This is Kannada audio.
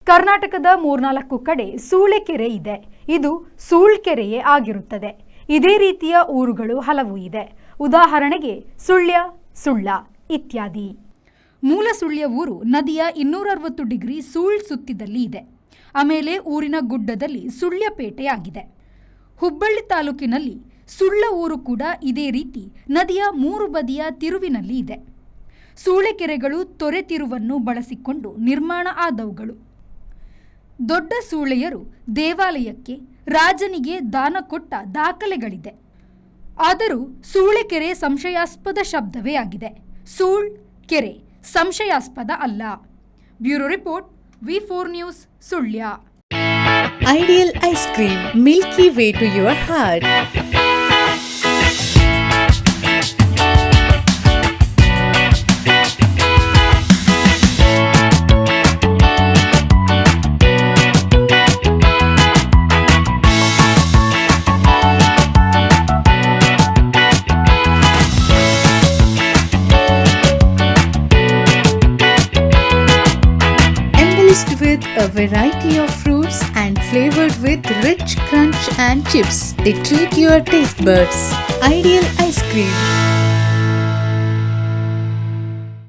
ಕರ್ನಾಟಕದ 3-4 ಕಡೆ ಸೂಳೆಕೆರೆ ಇದೆ. ಇದು ಸೂಳ್ಕೆರೆಯೇ ಆಗಿರುತ್ತದೆ. ಇದೇ ರೀತಿಯ ಊರುಗಳು ಹಲವು ಇದೆ. ಉದಾಹರಣೆಗೆ ಸುಳ್ಯ, ಸುಳ್ಳ ಇತ್ಯಾದಿ. ಮೂಲ ಸುಳ್ಯ ಊರು ನದಿಯ 260 ಡಿಗ್ರಿ ಸೂಳ್ ಸುತ್ತಿದಲ್ಲಿ ಇದೆ. ಆಮೇಲೆ ಊರಿನ ಗುಡ್ಡದಲ್ಲಿ ಸುಳ್ಯಪೇಟೆಯಾಗಿದೆ. ಹುಬ್ಬಳ್ಳಿ ತಾಲೂಕಿನಲ್ಲಿ ಸುಳ್ಳ ಊರು ಕೂಡ ಇದೇ ರೀತಿ ನದಿಯ 3 ಬದಿಯ ತಿರುವಿನಲ್ಲಿ ಇದೆ. ಸೂಳೆಕೆರೆಗಳು ತೊರೆತಿರುವನ್ನು ಬಳಸಿಕೊಂಡು ನಿರ್ಮಾಣ ಆದವುಗಳು. ದೊಡ್ಡ ಸೂಳೆಯರು ದೇವಾಲಯಕ್ಕೆ, ರಾಜನಿಗೆ ದಾನ ಕೊಟ್ಟ ದಾಖಲೆಗಳಿದೆ. ಆದರೂ ಸೂಳೆಕೆರೆ ಸಂಶಯಾಸ್ಪದ ಶಬ್ದವೇ ಆಗಿದೆ. ಸೂಳ್ ಕೆರೆ ಸಂಶಯಾಸ್ಪದ ಅಲ್ಲ. Bureau report, V4 news, Sullia. Ideal ice cream, milky way to your heart. With a variety of fruits and flavored with rich crunch and chips, they treat your taste buds. Ideal ice cream.